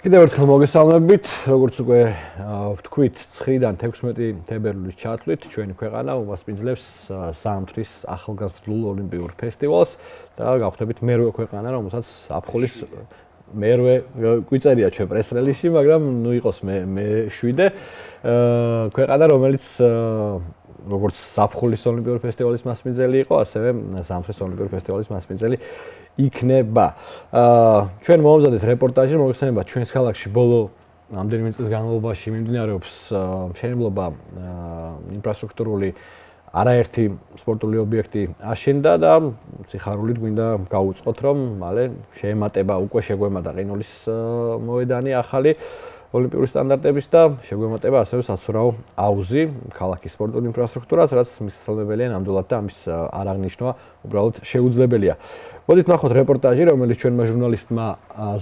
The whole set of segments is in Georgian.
კიდევ ერთხელ მოგესალმებით, როგორც უკვე ვთქვით, 9-დან 16 თებერვლის ჩათვლით ჩვენი ქვეყანა უმასპინძლებს ზამთრის ახალგაზრდულ ოლიმპიურ ფესტივალს და გავხდებით მერვე ქვეყანა, რომელსაც აფხულის მერვე გვიწერია ჩვენ პრეს-რელიზში, მაგრამ ნუ იყოს მე 7-ე ქვეყანა, რომელიც როგორც ზაფხულის ოლიმპიური ფესტივალის მასპინძელი იყო, ასევე ზამთრის ოლიმპიური ფესტივალის მასპინძელი იქნება. ჩვენ მოვამზადეთ რეპორტაჟი, მოგეხსენებათ ჩვენს ქალაქში ბოლო რამდენიმე წლის განმავლობაში მიმდინარეობს მშენებლობა ინფრასტრუქტურული არაერთი სპორტული ობიექტი აშენდა და სიხარულით გვინდა გავუწყოთ, რომ მალე შეემატება, უკვე შეგვემატა ყინულის მოედანი ახალი ოლიმპიური სტანდარტების და შეგვემატება ასევე საცურაო აუზი, ქალაქის სპორტული ინფრასტრუქტურას, რაც მისასალმებელია ნამდვილად და ამის არაღნიშნვა უბრალოდ შეუძლებელია. მოდით ნახოთ რეპორტაჟი, რომელიც ჩვენმა ჟურნალისტმა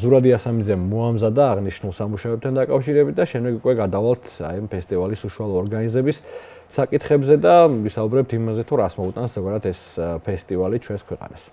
ზურაბ იასამიძემ მოამზადა აღნიშნულ სამუშაოებთან დაკავშირებით და შემდეგ უკვე გადავალთ აი ამ ფესტივალის უშუალო ორგანიზების საკითხებზე და ვისაუბრებთ იმაზე, თუ რას მოუტანს ზოგადად ეს ფესტივალი ჩვენს ქვეყანას.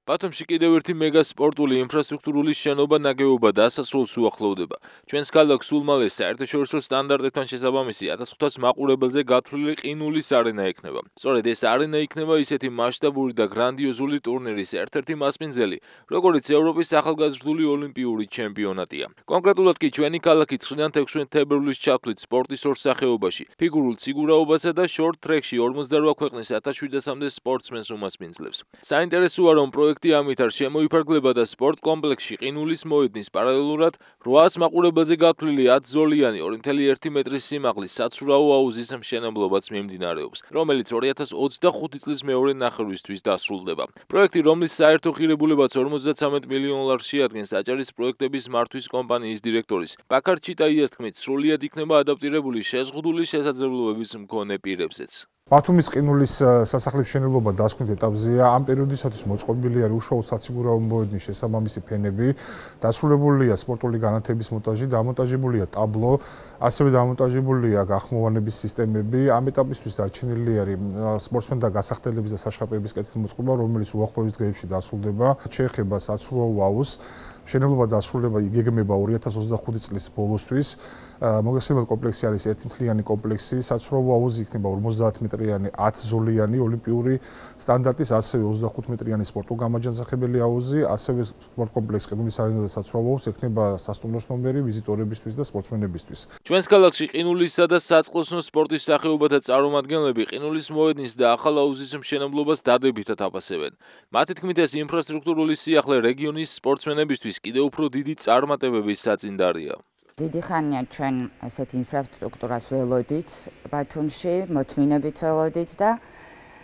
ბათუმში კიდევ ერთი მეგა სპორტული ინფრასტრუქტურული შენობა ნაგებობა დასასრულს უახლოვდება. ჩვენს ქალაქს სულ მალე საერთაშორისო სტანდარტებთან შესაბამისი 1500 მაყურებელზე გათვლილი ყინულის არენა ექნება. სწორედ ეს არენა იქნება ისეთი მასშტაბური და გრანდიოზული ტურნირის ერთ-ერთი მასპინძელი, როგორც ევროპის ახალგაზრდული ოლიმპიური ჩემპიონატია. კონკრეტულად კი ჩვენი ქალაქი 9-დან 16 თებერვლის ჩათვლით სპორტის ორ სახეობაში, ფიგურულ ციგურაობასა და შორტ ტრეკში 48 ქვეყნის 1700-მდე სპორტსმენს უმასპინძლებს. საინტერესოა, რომ ამით არ შემოიფარგლება და სპორტ კომპლექსში ყინულის მოედნის პარალელურად 800 მაყურებელზე გათვლილი 10 ზოლიანი 2.1 მეტრის სიმაღლის საცურაო აუზის მშენებლობაც მიმდინარეობს, რომელიც 2025 წლის მეორე ნახევრისთვის დასრულდება. პროექტი, რომლის საერთო ღირებულებაც 53 მილიონ დოლარს შეადგენს, აჭარის პროექტების მართვის კომპანიის დირექტორის ბაქარ ჩიტაიას თქმით, სრულიად იქნება ადაპტირებული შეზღუდული შესაძლებლობების მქონე პირებზეც. ბათუმის ყინულის სასახლის მშენებლობა დასკვნით ეტაპზეა. ამ პერიოდისათვის მოწყობილი არის უშუალო საციგურაო მოედნის შესაბამისი ფენები, დასრულებულია სპორტული განათების მონტაჟი, დამონტაჟებულია ტაბლო, ასევე დამონტაჟებულია გახმოვანების სისტემები. ამ ეტაპისთვის დარჩენილი არის სპორტსმენთა გასახდელების და საშხაპების კეთილმოწყობა, რომელიც უახლოეს დღეებში დასრულდება. შეეხება საცურაო აუზს, მშენებლობა დასრულება იგეგმება 2025 წლის ბოლოსთვის. მოგესალმებით, კომპლექსი არის ერთმთლიანი კომპლექსი, საცურაო აუზი იქნება 50 მეტრიანი 10 ზოლიანი ოლიმპიური სტანდარტის, ასევე 25 მეტრიანი სპორტულ-გამაჯანსაღებელი აუზი, ასევე სპორტ კომპლექსი ყინულის არენაზე საცურაო აუზი ექნება სასტუმროს ნომერი ვიზიტორებისთვის და სპორტსმენებისთვის. ჩვენს ქალაქში ყინულისა და საწყლოსნო სპორტის სახეობათა წარმომადგენლები ყინულის მოედნის და ახალ აუზის მშენებლობას დადებითად აფასებენ. მათი თქმით, ეს ინფრასტრუქტურული სიახლე რეგიონის სპორტსმენებისთვის კიდევ უფრო დიდი წარმატებების საწინდარია. დიდი ხანია ჩვენ ესეთ ინფრასტრუქტურას ველოდით ბათუმში, მოთმინებით ველოდით და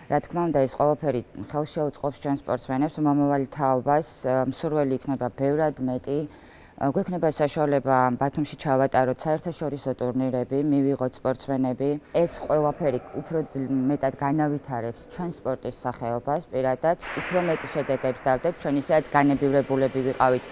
რა თქმა უნდა ეს ყველაფერი ხელშეუწყობს ჩვენ სპორტსმენებს მომავალი თაობას, მსურველი იქნება ბევრად მეტი. გვექნება საშუალება ბათუმში ჩავატაროთ საერთაშორისო ტურნირები, მივიღოთ სპორტსმენები. ეს ყველაფერი უფრო მეტად განავითარებს ჩვენ სპორტის სახეობას, პირადად უფრო მეტი შედეგებს დავდებ, ჩვენ ისედაც განებივრებულები ვიყავით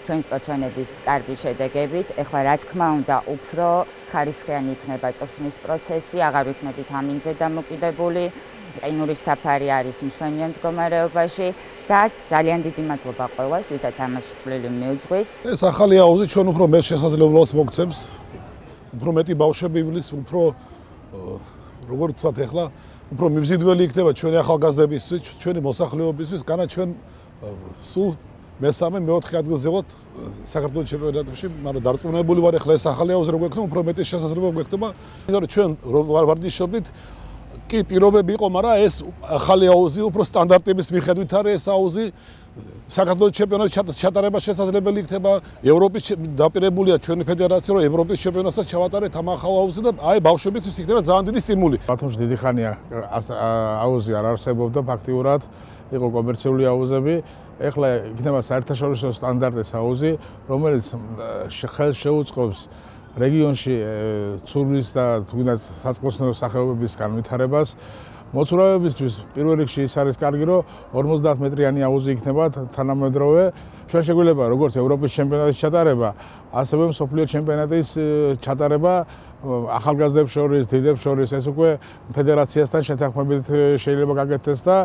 ჩვენი სპორტსმენების კარგი შედეგებით. ეხლა რა თქმა უნდა უფრო ხარისხიანი იქნება წვრთნის პროცესი, აღარ ვიქნებით ამინზე დამოკიდებული. ყინულის საფარი არის მშვენიერ მდგომარეობაში და ძალიან დიდი მადლობა ყველას, ვისაც ამაში წვლილი მიუძღვის. ეს ახალი აუზი ჩვენ უფრო მეტ შესაძლებლობას მოგცემს, უფრო მეტი ბავშვები ივლის, უფრო როგორ ვთქვათ ეხლა, უფრო მიმზიდველი იქნება ჩვენი ახალგაზრდებისთვის, ჩვენი მოსახლეობისთვის, განა ჩვენ სულ მესამე, მეოთხე ადგილზე ვართ საქართველოს ჩემპიონატებში, მაგრამ დარწმუნებული ვარ, ეხლა ეს ახალი აუზი როგორ ექნება, უფრო მეტი შესაძლებლობა გვექნება. იმიტომ რომ ჩვენ ვარდიშობთ, კი პირობები იყო, მაგრამ ეს ახალი აუზი უფრო სტანდარტების მიხედვით არის ეს აუზი. საქართველოს ჩემპიონატის ჩატარება შესაძლებელი იქნება, ევროპის დაპირებულია ჩვენი ფედერაცია, რომ ევროპის ჩემპიონატსაც ჩავატარეთ ამ ახალ აუზზე და აი ბავშვებისთვის იქნება ძალიან დიდი სტიმული. ბათუმში დიდი ხანია აუზი არ არსებობდა ფაქტიურად, იყო კომერციული აუზები. ეხლა იქნება საერთაშორისო სტანდარტის აუზი, რომელიც ხელს შეუწყობს რეგიონში ცურვის და თუნდაც საწყლოსნო სახეობების განვითარებას. მოცურავებისთვის პირველ რიგში ის არის კარგი, რომ 50 მეტრიანი აუზი იქნება თანამედროვე. ჩვენ შეგვიძლია როგორც ევროპის ჩემპიონატის ჩატარება, ასევე მსოფლიო ჩემპიონატის ჩატარება ახალგაზრდებს შორის, დიდებს შორის, ეს უკვე ფედერაციასთან შეთანხმებით შეიძლება გაკეთდეს და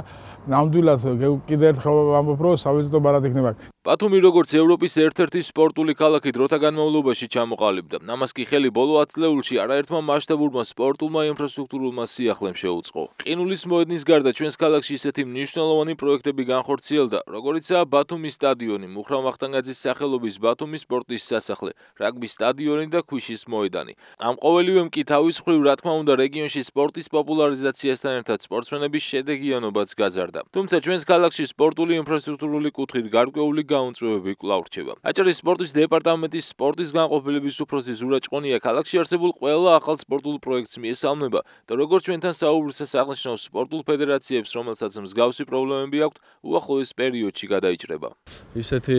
ნამდვილად კიდევ ერთხელ ვამბობ, რომ სავიზიტო ბარად იქნება. ბათუმი როგორც ევროპის ერთ-ერთი სპორტული ქალაქი დროთა განმავლობაში ჩამოყალიბდა. ამას კი ხელი ბოლო 10 წლეულში არაერთმა მასშტაბურმა სპორტულმა ინფრასტრუქტურულმა სიახლემ შეუწყო. ყინულის მოედნის გარდა ჩვენს ქალაქში ისეთი მნიშვნელოვანი პროექტები განხორციელდა, როგორიცაა ბათუმის სტადიონი, მუხრან ვახტანგაძის სახელობის ბათუმის სპორტის სასახლე, რაგბის სტადიონი და ქვიშის მოედანი. ამ ყოველივემ კი თავის მხრივ, რა თქმა უნდა, რეგიონში სპორტის პოპულარიზაციასთან ერთად სპორტსმენების შედეგიანობაც გაზარდა. თუმცა ჩვენს ქალაქში სპორტული ინფრასტრუქტურული კუთხით გარკვეული გაუნწვევები კვლავ რჩება. აჭარის სპორტის დეპარტამენტის სპორტის განყოფილების უფროსი ზურა ჭყონია ქალაქში არსებულ ყველა ახალ სპორტულ პროექტს მიესალმება და როგორც ჩვენთან საუბრისას აღნიშნავს სპორტულ ფედერაციებს, რომელსაც მსგავსი პრობლემები აქვთ, უახლოეს პერიოდში გადაიჭრება. ისეთი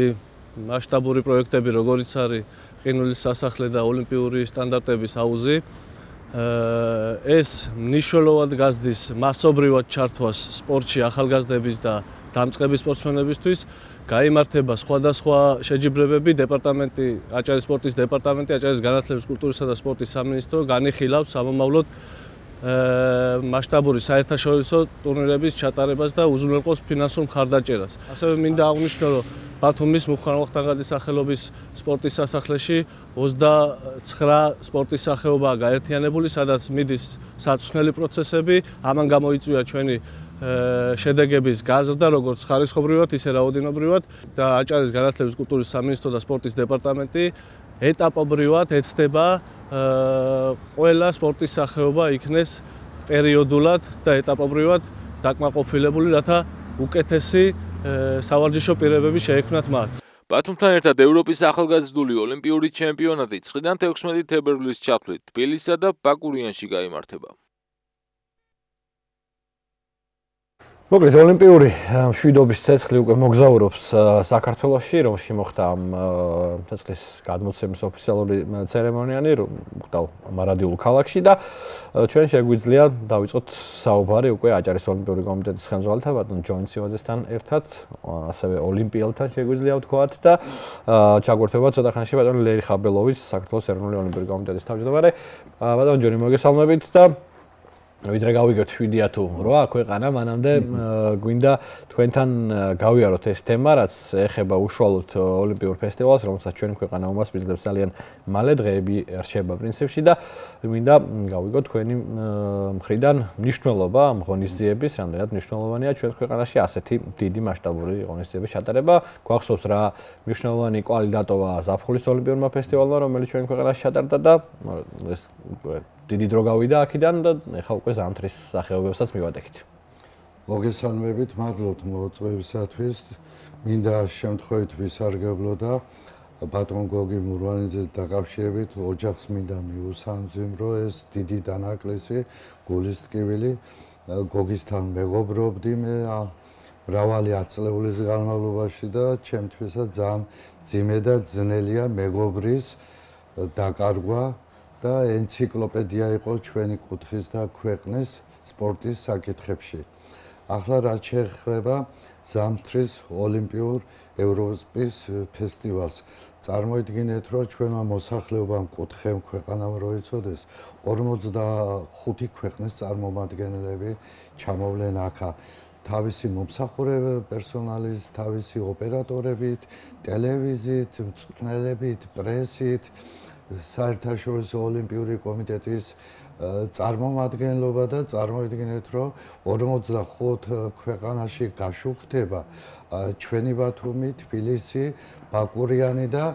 მასშტაბური პროექტები, როგორიც არის ყინულის სასახლე და ოლიმპიური სტანდარტების აუზი, ეს მნიშვნელოვნად გაზრდის მასობრივად ჩართვას სპორტში ახალგაზრდების და დამწყები სპორტსმენებისთვის. გაიმართება სხვადასხვა შეჯიბრებები, დეპარტამენტი, აჭარის სპორტის დეპარტამენტი, აჭარის განათლების, კულტურისა და სპორტის სამინისტრო განიხილავს სამომავლოდ მასშტაბური საერთაშორისო ტურნირების ჩატარებას და უზრუნველყოფს ფინანსურ მხარდაჭერას. ასევე მინდა აღვნიშნო, რომ ბათუმის მუხრან ვახტანგაძის სახელობის სპორტის სასახლეში 29 სპორტის სახეობაა გაერთიანებული, სადაც მიდის საწვრთნელი პროცესები. ამან გამოიწვია ჩვენი შედეგების გაზრდა, როგორც ხარისხობრივად, ისე რაოდენობრივად და აჭარის განათლების, კულტურის სამინისტრო და სპორტის დეპარტამენტი ეტაპობრივად ეცდება ყველა სპორტის სახეობა იქნეს პერიოდულად და ეტაპობრივად დაკმაყოფილებული, რათა უკეთესი სავარჯიშო პირობები შეექმნათ მათ. ბათუმთან ერთად ევროპის ახალგაზრდული ოლიმპიური ჩემპიონატი 9-დან 16 თებერვლის ჩათვლით თბილისსა და ბაკურიანში გაიმართება. მოკლედ ოლიმპიური მშვიდობის ცეცხლი უკვე მოგზაურობს საქართველოში, რომელში მოხდა ამ ცეცხლის გადმოცემის ოფიციალური ცერემონიალი მარადიულ ქალაქში და ჩვენ შეგვიძლია დავიწყოთ საუბარი უკვე აჭარის ოლიმპიური კომიტეტის ხელმძღვანელთან, ბატონ ჯონ ციოდესთან ერთად, ასევე ოლიმპიელთან შეგვიძლია ვთქვათ და ჩაგვერთვება ცოტა ხანში ბატონ ლერი ხაბელოვის, საქართველოს ეროვნული ოლიმპიური კომიტეტის თავმჯდომარე. ბატონ ჯონი, მოგესალმებით და ვიდრე გავიგებთ 7 თუ 8 ქვეყანა, მანამდე გვინდა თქვენთან გავიაროთ ეს თემა, რაც ეხება უშუალოდ ოლიმპიურ ფესტივალს, რომელსაც ჩვენი ქვეყანა უმასპინძლებს ძალიან მალე დღეები რჩება პრინციპში და გვინდა გავიგოთ თქვენი მხრიდან მნიშვნელობა ამ ღონისძიების, რამდენად მნიშვნელოვანია ჩვენს ქვეყანაში ასეთი დიდი მასშტაბური ღონისძიების ჩატარება. გვახსოვს რა მნიშვნელოვანი კვალი დატოვა ზაფხულის ოლიმპიურმა ფესტივალმა, რომელიც ჩვენი ქვეყანაში ჩატარდა და ეს დიდი დრო გავიდა აქედან და ეხლა უკვე ზამთრის სახეობებსაც მივატეხით. მოგესალმებით, მადლობთ მოწვევისათვის. მინდა შემთხვევით ვისარგებლო და ბატონ გოგი მურვანიძეს დაკავშირებით ოჯახს მინდა მიუსამძიმრო ეს დიდი დანაკლისი, გულის ტკივილი. გოგისთან მეგობრობდი მე მრავალი ათწლეულის განმავლობაში და ჩემთვისაც ძალიან ძიმე და ძნელია მეგობრის დაკარგვა. და ენციკლოპედია იყო ჩვენი კუთხის და ქვეყნის სპორტის საკითხებში. ახლა რაც შეეხება ზამთრის ოლიმპიურ ევროპის ფესტივალს, წარმოიდგინეთ, რომ ჩვენმა მოსახლეობამ კუთხემ ქვეყანამ როიცოდეს 45 ქვეყნის წარმომადგენლები ჩამოვლენ აქა. თავისი მომსახურე პერსონალის, თავისი ოპერატორებით, ტელევიზიით, მწვრთნელებით, პრესით, საერთაშორისო ოლიმპიური კომიტეტის წარმომადგენლობა და წარმოიდგინეთ, რომ 45 ქვეყანაში გაშუქდება ჩვენი ბათუმი, თბილისი, ბაკურიანი და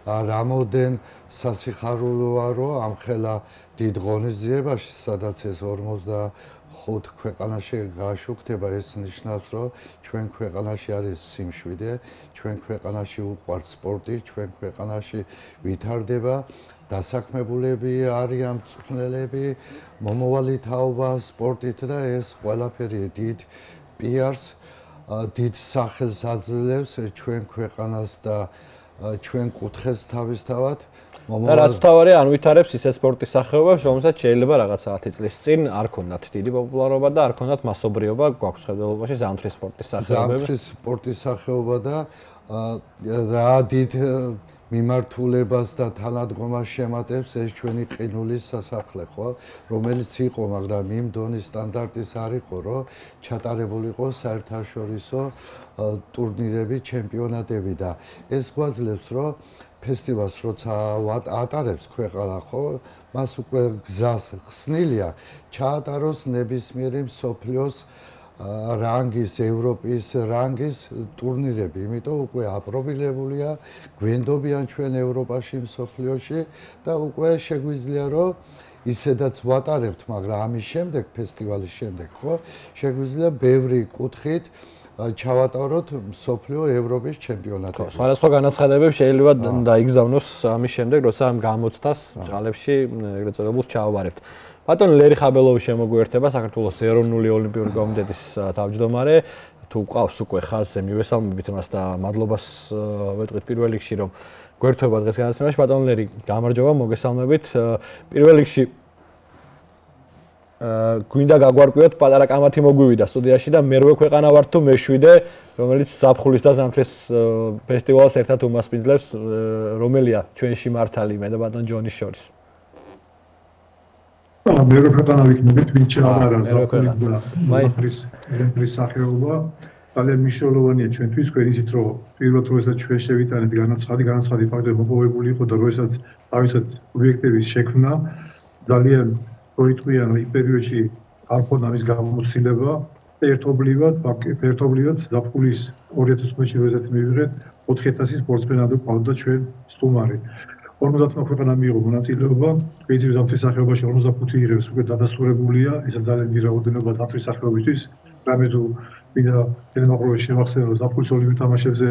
რამოდენ სასიხარულოა, რომ ამხელა დიდ ღონისძიებაში, სადაც ეს 45 ქვეყანაში გაშუქდება, ეს ნიშნავს, რომ ჩვენ ქვეყანაში არის სიმშვიდე, ჩვენ ქვეყანაში უყვართ სპორტი, ჩვენ ქვეყანაში ვითარდება დასაქმებულები არიან მწვრთნელები, მომავალი თაობა სპორტით და ეს ყველაფერი დიდ პიარს, დიდ სახელს აძლევს ჩვენ ქვეყანას და ჩვენ კუთხეს თავისთავად. რაც თავარი არ ვითარებს ისე სპორტის სახეობებს, რომელსაც შეიძლება რაღაც 10 წლის წინ არ ქონდათ დიდი პოპულარობა და არ ქონდათ მასობრიობა გვაქვს ხედველობაში ზამთრის სპორტის სახეობები. ზამთრის სპორტის სახეობა და რა დიდ მიმართულებას და თანადგომას შემატებს ეს ჩვენი ყინულის სასახლე, ხო, რომელიც იყო, მაგრამ იმ დონის სტანდარტის არ იყო, რომ ჩატარებულიყო საერთაშორისო ტურნირები, ჩემპიონატები და ეს გვაძლევს, რომ ფესტივალს როცა ატარებს ქვეყანა, ხო, მას უკვე გზას ხსნილია ჩაატაროს ნებისმიერი მსოფლიოს რანგის, ევროპის რანგის ტურნირები, იმიტომ უკვე აპრობილებულია, გვენდობიან ჩვენ ევროპაში, მსოფლიოში და უკვე შეგვიძლია, რომ ისედაც ვატარებთ, მაგრამ ამის შემდეგ, ფესტივალის შემდეგ, ხო, შეგვიძლია ბევრი კუთხით ჩავატაროთ მსოფლიო ევროპის ჩემპიონატები. სხვადასხვა განაცხადებები შეიძლება დაიგზავნოს ამის შემდეგ, როცა ამ გამოცდას ჭალებში ეგრეთ წოდებულს ჩავაბარებთ. ბატონ ლერი ხაბელოვი შემოგვიერთება საქართველოს ეროვნული ოლიმპიური კომიტეტის თავმჯდომარე. თუ ყავს უკვე ხაზზე მივესალმებით მას და მადლობას ვეტყვით პირველ რიგში, რომ გვერდება დღეს განაცემაში. ბატონ ლერი, გამარჯობა, მოგესალმებით. პირველ რიგში გვინდა გაგვარკვიოთ, პატარა კამათი მოგვივიდა სტუდიაში და მერვე ქვეყანა ვართ თუ მეშვიდე, რომელიც ზაფხულის და ზამთრის ფესტივალს ერთად უმასპინძლებს, რომელია ჩვენში მართალი მე და ბატონ ჯონის შორის. მერვე ქვეყანა ვიქნებით, ვინც არა ზაფხულის სახეობა. ძალიან მნიშვნელოვანია ჩვენთვის, გვერდით რომ პირველად როდესაც ჩვენ შევიტანეთ განაცხადი ფაქტები მოპოვებული იყო და როდესაც თავისად ობიექტების შექმნა ძალიან მოიწვია იმ პერიოდში არ ქონდა მის გამოცდილება ერთობლივად ზაფხულის 2020-ში როდესაც მივიღეთ 4000 სპორტსმენად ყავდა ჩვენ სტუმარი. 50 ქვეყანა მიიღო მონაწილეობა, ვიზიტი ზამთრის სახეობაში 45 იღებს უკვე დადასტურებულია, ეს ძალიან დიდი რაოდენობა ზამთრის სახეობისთვის. რამე თუ ვიდა ტელემაყურებაში შევახსენე, რომ ზაფხულის ოლიმპიურ თამაშებზე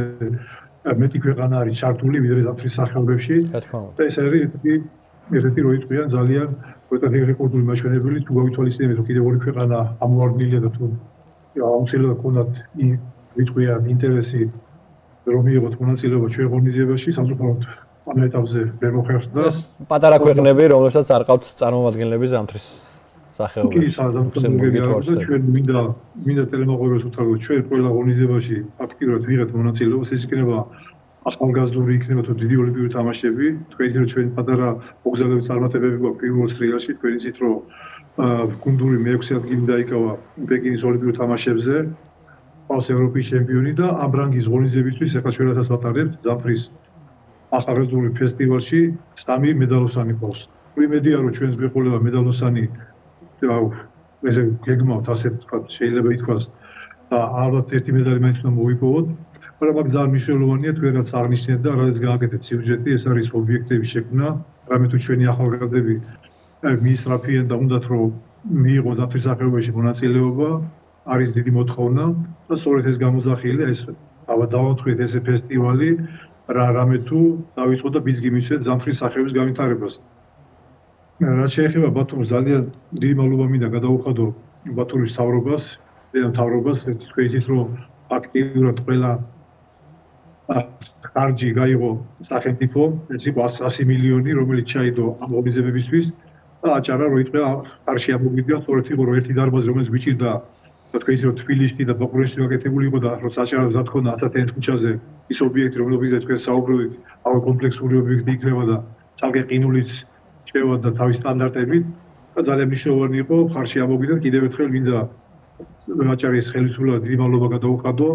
მეტი ქვეყანა არის ჩართული, ვიდრე ზამთრის სახეობებში. ეს არის ერთ-ერთი როიტყვიან ძალიან რეკორდული მაჩვენებელი, თუ გავითვალისწინებთ, რომ კიდევ ორი ქვეყანა ამოვარდნილია და თუ აუცილებლად ქონდათ ვიტყვიან ინტერესი რომ მიიღოთ მონაწილეობა ჩვენ ღონისძიებაში, სამწუხაროდ ამ ეტაპზე ვერ მოხერხდა. პატარა ქვეყნები, რომელსაც არ ყავთ წარმომადგენლები ზამთრის სახეობებში. კი, ჩვენ მინდა ტელემაყურებელს უთხრა, ჩვენ ყველა ღონისძიებაში აქტიურად ვიღებთ მონაწილეობას, ეს იქნება ახალგაზრდული იქნება თუ დიდი ოლიმპიური თამაშები, თქვენი რომ ჩვენ პატარა მოგზაურობის წარმატებები გვაქვს პირველ სტრიაში, თქვენი იცით რომ გუნდური მე-6 ადგილი დაიკავა პეკინის ოლიმპიურ თამაშებზე, ყავს ევროპის ჩემპიონი და ამ რანგის ღონისძიებისთვის ახლა ჩვენ რასაც ვატარებთ ზამთრის ახალგაზრდული ფესტივალში 3 მედალოსანი ყავს. იმედია რომ ჩვენს გვეყოლება მედალოსანი ესე გეგმავთ ასე ვთქვათ, შეიძლება ითქვას და ალბათ ერთი მედალი მაინც უნდა მოვიპოვოთ. მაგრამ ძალიან მნიშვნელოვანია თუ რაც აღნიშნეთ და რაც გააკეთეთ სიუჟეტი, ეს არის ობიექტების შექმნა, რამე თუ ჩვენი ახალგაზრდები მიისწრაფიან და უნდათ რომ მიიღოს ზამთრის სახეობაში მონაწილეობა, არის დიდი მოთხოვნა და სწორედ ეს გამოძახილია, ეს დავამტყუეთ ესე ფესტივალი, რამე თუ დავიწყოთ და ბიზგი მივცეთ ზამთრის სახეობის განვითარებას. რაც შეეხება ბათუმს, ძალიან დიდი მადლობა მინდა გადაუხადო ბათუმის მთავრობას, ეს თქვენით რომ აქტიურად ყველა ხარჯი გაიღო სახელმწიფო, ეს იყო 100 მილიონი, რომელიც ჩაიდო ამ ღონისძიებებისთვის და აჭარა როიტყვია ხარში ამოგვიდია, სწორედ იყო რომ ერთი დარბაზი, რომელიც გვიჭირდა თქვენ ისე თბილისში და ბაკურიაში გაკეთებული იყო და რომ აჭარა მზად ქონდა 1000 ქუჩაზე ის ობიექტი, რომელზეც თქვენ საუბრობთ, ავე კომპლექსური ობიექტი იქნება და ცალკე ყინულიც შევა და თავის სტანდარტებით და ძალიან მნიშვნელოვანი იყო ხარში ამოგვიდეთ. კიდევ ერთხელ მინდა აჭარის ხელისუფლებას დიდი მადლობა გადაუხადო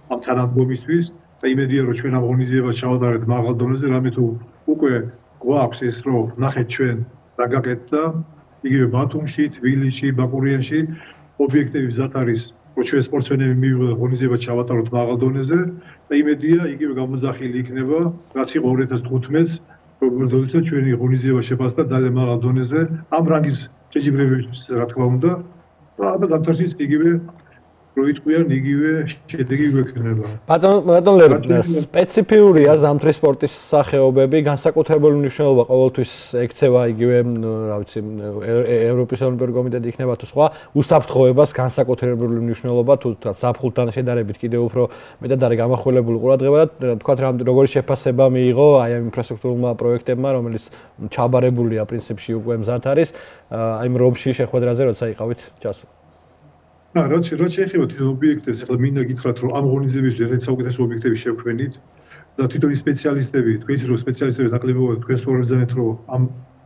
ამ თანადგომისთვის. და იმედია რომ ჩვენ ამ ღონისძიებას ჩავატარებთ მაღალ დონეზე, რამე თუ უკვე გვაქვს ეს რომ ნახეთ ჩვენ რა გაკეთდა, იგივე ბათუმში, თბილისში, ბაკურიანში ობიექტები მზად არის, რომ ჩვენ სპორტსმენები მივიღოთ ღონისძიებას ჩავატაროთ მაღალ დონეზე და იმედია იგივე გამოძახილი იქნება, რაც იყო 2015-ს, როდესაც ჩვენი ღონისძიება შეფასდა ძალიან მაღალ დონეზე ამ რანგის შეჯიბრებების, რა თქმა უნდა, და ალბათ ზამთარშიც იგივე როიტყვიან იგივე შედეგი გვექნება. ბატონ ლერი, სპეციფიურია ზამთრის სპორტის სახეობები, განსაკუთრებული მნიშვნელობა ყოველთვის ექცევა იგივე, რა ვიცი, ევროპის ოლიმპიური კომიტეტი იქნება თუ სხვა, უსაფრთხოებას განსაკუთრებული მნიშვნელობა თუ ზაფხულთან შედარებით კიდევ უფრო მეტად არის გამახვილებული ყურადღება და თქვათ როგორი შეფასება მიიღო აი ამ ინფრასტრუქტურულმა პროექტებმა, რომელიც ჩაბარებულია პრინციპში უკვე მზად არის, აი ამ რომში შეხვედრაზე როცა იყავით ჩასულ. რაც შეეხება თვითონ ობიექტებს, ახლა მინდა გითხრათ, რომ ამ ღონისძიებისთვის ერთ საუკეთესო ობიექტები შევქმნით. და თვითონ სპეციალისტები, თქვენ ის რომ სპეციალისტები დაკლებულობენ თქვენ სწორებზანეთ რომ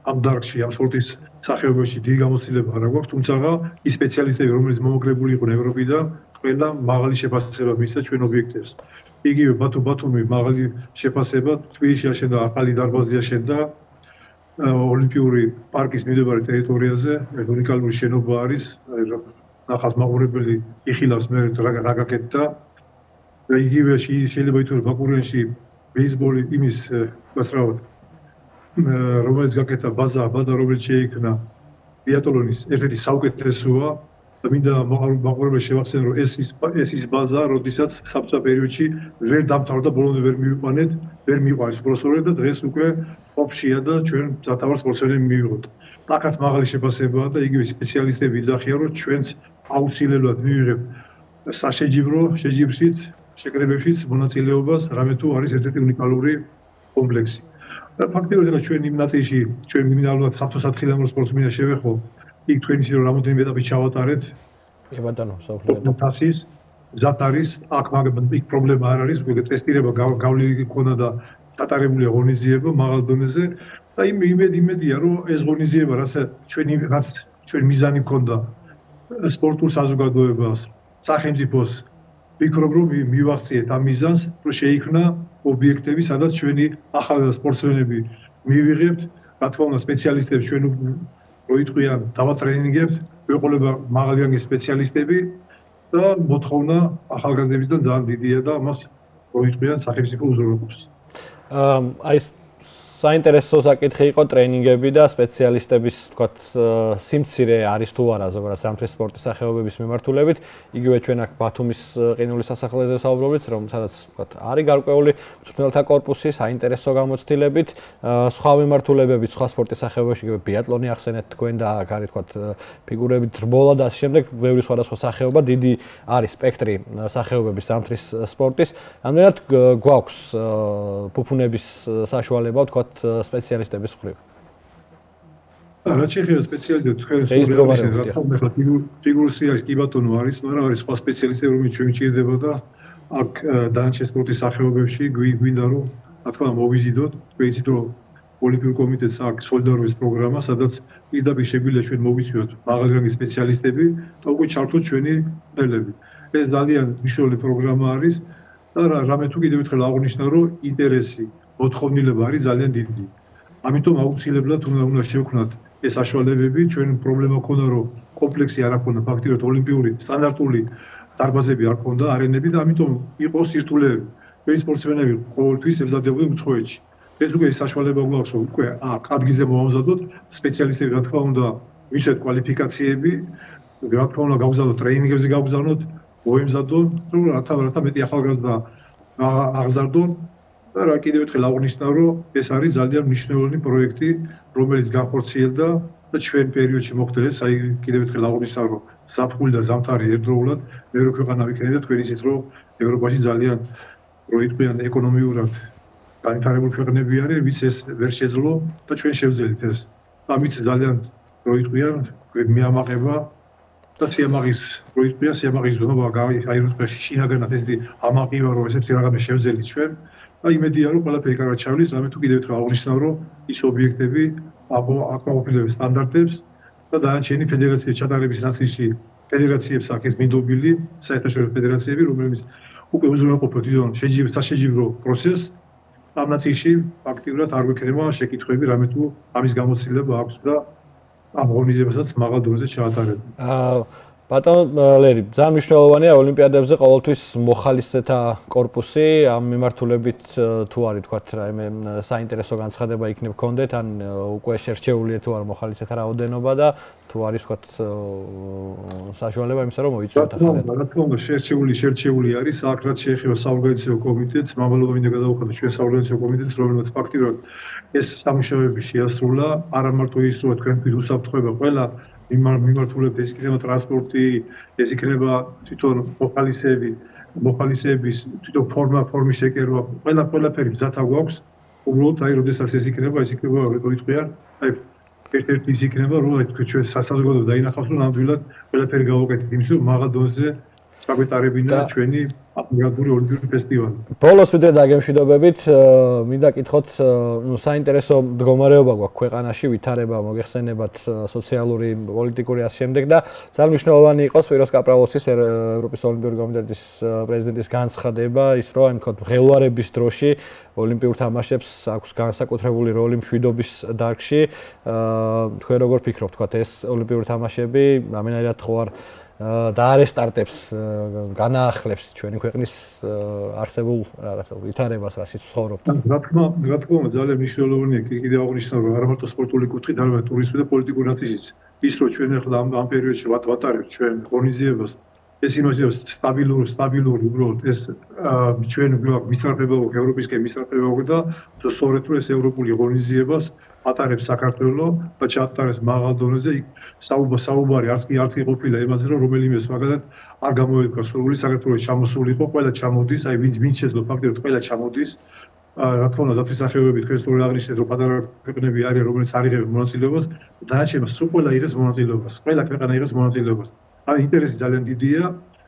ამ დარგში, ამ სპორტის სახეობაში დიდი გამოცდილება არ აქვს, თუმცა ის სპეციალისტები, რომელიც მომგრებული იყვნენ ევროპიდან, ყველა მაღალი შეფასება მისცა ჩვენ ობიექტებს. იგივე ბათუმი მაღალი შეფასება, თბილისში აშენდა ახალი დარბაზი აშენდა ოლიმპიური პარკის მიმდებარე ტერიტორიაზე, უნიკალური შენობა არის, ნახავს მაყურებელი იხილავს მე რა გაკეთდა. და იგივე შეიძლება ითქვას ბაკურიანში ბეისბოლი იმის გასრავად რომელიც გაკეთა ბაზა, რომელიც შეიქმნა ბიატლონის ერთ-ერთი საუკეთესოა და მინდა მაყურებელს შევახსენო რომ ეს ის ბაზა, როდესაც საბჭოთა პერიოდში ვერ დამთავრდა, ბოლომდე ვერ მივიყვანეთ, ვერ მიყვარს სპონსორები და დღეს უკვე ოფშია და ჩვენ სათავარ სპორტსმენები მივიღოთ. აქაც მაღალი შეფასებაა და იგივე სპეციალისტები იძახიან რომ ჩვენც აუცილებლად მივიღებთ შეჯიბრშიც, შეკრებებშიც მონაწილეობას, რამე თუ არის ერთ-ერთი უნიკალური კომპლექსი. ფაქტობრივად ჩვენ იმ ნაწილში ჩვენ მინიმალურად საფრთხილამურ სპორტსმენია შევეხო იქ თქვენ ისე რომ რამოდენიმე ეტაპი ჩავატარეთ ბატონო საუბრობთ თასის მზად არის აქ მაგრამ იქ პრობლემა არ არის ტესტირება გავლილი ქონა და დატარებული ღონისძიება მაღალ დონეზე და იმედია რომ ეს ღონისძიება რაც ჩვენ მიზანი ქონდა სპორტულ საზოგადოებას სახელმწიფოს ვფიქრობ რომ მივახციეთ ამ მიზანს რომ შეიქმნა ობიექტები, სადაც ჩვენი ახალ სპორტსმენები მივიღებთ, რა თქმა უნდა, სპეციალისტებს ჩვენ როიტყვიან დავატრენინგებთ, ვეყოლება მაღალი რანგის სპეციალისტები და მოთხოვნა ახალგაზრდებისგან ძალიან დიდია და ამას როიტყვიან სახელმწიფო უზრუნველყოფს. აი საინტერესო საკითხი იყო ტრენინგები და სპეციალისტების, თქვათ, სიმცირე არის თუ არა ზოგადად სამთრის სპორტის სახეობების მიმართულებით. იგივე ჩვენ აქ ბათუმის ყინულის სასახლეზე ვსაუბრობთ, რომ სადაც, თქვათ, არის გარკვეული მწვრთნელთა კორპუსი, საინტერესო გამოცდილებით, სხვა მიმართულებებით, სხვა სპორტის სახეობებში, იგივე ბიატლონი ახსენეთ თქვენ და აქ არის, თქვათ, ფიგურებით რბოლა და ასე შემდეგ, ბევრი სხვადასხვა სახეობა, დიდი არის სპექტრი სახეობების სამთრის სპორტის. ამდენად გვაქვს ფუფუნების საშუალება, თქვათ, სპეციალისტების მხრივ. რაც შეეხება სპეციალისტებს, თქვენ რა თქმა უნდა, ფიგურის სტრიალის კი ბატონო არის, მაგრამ არის სხვა სპეციალისტები, რომლებიც ჩვენ მჭირდება და აქ დანარჩენ სპორტის სახეობებში გვინდა რომ რა თქმა უნდა მოვიზიდოთ, თქვენ იცით რომ ოლიმპიურ კომიტეტს აქვს სოლიდარობის პროგრამა, სადაც პირდაპირ შეგვიძლია ჩვენ მოვიწვიოთ მაღალი რანგის სპეციალისტები და უკვე ჩართოთ ჩვენი მწერლები. ეს ძალიან მნიშვნელოვანი პროგრამა არის და რამე თუ კიდევ ერთხელ აღნიშნა რომ ინტერესი მოთხოვნილება არის ძალიან დიდი. ამიტომ აუცილებლად უნდა შევქმნათ ეს საშუალებები, ჩვენ პრობლემა ქონდა რომ კომპლექსი არ აქვს ფაქტიურად ოლიმპიური სტანდარტული დარბაზები არ ქონდა, არენები და ამიტომ იყო სირთულეები. ეს სპორტსმენები ყოველთვის ემზადებოდნენ უცხოეთში. ეს უკვე საშუალება გვაქვს რომ უკვე აქ ადგილზე მოვამზადოთ სპეციალისტები, რა თქმა უნდა, მიცეთ კვალიფიკაციები, რა თქმა უნდა გავგზავნოთ ტრეინინგებზე გავგზავნოთ, მოემზადოთ, რომ რათა მეტი ახალგაზრდა აღზარდონ. და რა კიდევ ერთხელ აღნიშნა რომ ეს არის ძალიან მნიშვნელოვანი პროექტი, რომელიც განხორციელდა და ჩვენ პერიოდში მოხდა ეს, აი კიდევ ერთხელ აღნიშნა რომ საფხული და ზამთარი ერთდროულად მეორე ქვეყანა ვიქნებოდა, თქვენ იცით რომ ევროპაში ძალიან როიტყვიან ეკონომიურად განვითარებული ქვეყნები არის, ვის ეს ვერ შეძლო და ჩვენ შევძელით ეს. ამით ძალიან როიტყვიან მეამაყება და სიამაღის ზონობა გაიარეთ შინაგანად ეს ამაყივა რომ ესეთი რაღაცა შევძელით ჩვენ. და იმედია რომ ყველაფერი კარგად ჩავლის, რამე თუ კიდევ ერთხელ აღნიშნა რომ ის ობიექტები აკმაყოფილებს სტანდარტებს და დანარჩენი ფედერაციების ჩატარების ნაწილში ფედერაციებს აქვს მინდობილი საერთაშორისო ფედერაციები, რომლებიც უკვე უზრუნველყოფენ თვითონ საშეჯიბრო პროცესს. ამ ნაწილში ფაქტიურად არ გვექნება შეკითხვები, რამე თუ ამის გამოცდილება აქვს და ამ ორგანიზებასაც მაღალ დონეზე ჩაატარებენ. ბატონ ლერი, ძალიან მნიშვნელოვანია ოლიმპიადებზე ყოველთვის მოხალისეთა კორპუსი, ამ მიმართულებით თუ არის თქვათ რაიმე საინტერესო განცხადება იქნებ გქონდეთ, ან უკვე შერჩეულია თუ არა მოხალისეთა რაოდენობა და თუ არის თქვათ საშუალება იმისა რომ მოიწვიოთ ახალად. რა თქმა უნდა, შერჩეული არის, აქ რაც შეეხება საორგანიზაციო კომიტეტს, მამალობა მინდა გადავუხადოთ ჩვენ საორგანიზაციო კომიტეტს, რომელიც ფაქტიურად ეს სამუშაოები შეასრულა, არა მარტო ის რომ თქვენთვის უსაფრთხოება ყველა მიმართულებით ეს იქნება ტრანსპორტი, ეს იქნება თვითონ მოხალისეების თვითონ ფორმის შეკერვა, ყველაფერი მზათა გვაქვს. უბრალოდ აი როდესაც ეს იქნება როიტყვიან, აი ერთ-ერთი ის იქნება რომ ჩვენ სასაზღვრო დაინახავს რომ ნამდვილად ყველაფერი გავაკეთეთ იმის რომ მაღალ დონეზე გაგვეტარებინა ჩვენი ახალგაზრდული ოლიმპიური ფესტივალი. ბოლოს ვიდრე დაგემშვიდობებით, მინდა კითხოთ, საინტერესო მდგომარეობა გვაქვს ქვეყანაში, ვითარება, მოგეხსენებათ სოციალური, პოლიტიკური ასე შემდეგ და ძალიან მნიშვნელოვანი იყო სპიროს კაპრალოსის ევროპის ოლიმპიური კომიტეტის პრეზიდენტის განცხადება, ის რომ აი თქვათ მღელვარების დროში ოლიმპიურ თამაშებს აქვს განსაკუთრებული როლი მშვიდობის დარგში. თქვენ როგორ ფიქრობთ, თქვათ ეს ოლიმპიური თამაშები ამენაირად ხო არ დაარესტარტებს, განაახლებს ჩვენი ქვეყნის არსებულ რაღაცა ვითარებას, რასაც ცხოვრობთ. რა თქმა უნდა, ძალიან მნიშვნელოვანია კიდევ აღნიშნო, რომ არა მარტო სპორტული კუთხით, არამედ ტურიზმი და პოლიტიკური ნაწილიც. ის რომ ჩვენ ახლა ამ პერიოდში ვატარებთ ჩვენ ღონისძიებას, ეს იმაშია სტაბილური უბრალოდ ეს ჩვენ მისწრაფება ევროპისკენ მისწრაფება და სწორედ ეს ევროპული ღონისძიებას ატარებს საქართველოს და ჩაატარებს მაღალ დონეზე. საუბარი არც კი ყოფილა იმაზე, რომ რომელიმე მაგალითად არ გამოიკვეთა სრული საქართველოს ჩამოსულიყო, ყველა ჩამოდის, აი ვინც შეძლო ფაქტობრივად ყველა ჩამოდის. რა თქმა უნდა, ზათვის სახეობები თქვენ სწორად აღნიშნეთ, რომ პატარა ქვეყნები არიან, რომელიც არ იღებენ მონაწილეობას, დანარჩენმა სულ ყველა იღებს მონაწილეობას, ყველა ქვეყანა იღებს მონაწილეობას. აი ინტერესი ძალიან დიდია.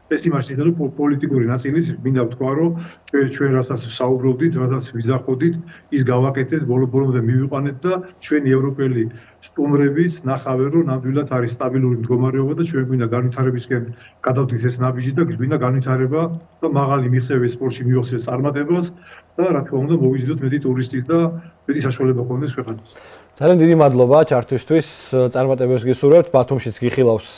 ეს იმაში რომ პოლიტიკური ნაწილის მინდა ვთქვა, რომ ჩვენ რასაც საუბრობდით, რასაც ვიზახოდით, ის გავაკეთეთ, ბოლომდე მივიყვანეთ და ჩვენი ევროპელი სტუმრების ნახავენ, რომ ნამდვილად არის სტაბილური მდგომარეობა და ჩვენ გვინდა განვითარებისკენ გადავდით ეს ნაბიჯი და გვინდა განვითარება და მაღალი მიღწევები სპორტში მივახცეთ წარმატებას და რა თქმა უნდა მოვიზიდოთ მეტი ტურისტის და მეტი საშუალება გქონდეს ქვეყანას. ძალიან დიდი მადლობა ჩართვისთვის, წარმატებებს გისურვებთ, ბათუმშიც გიხილავს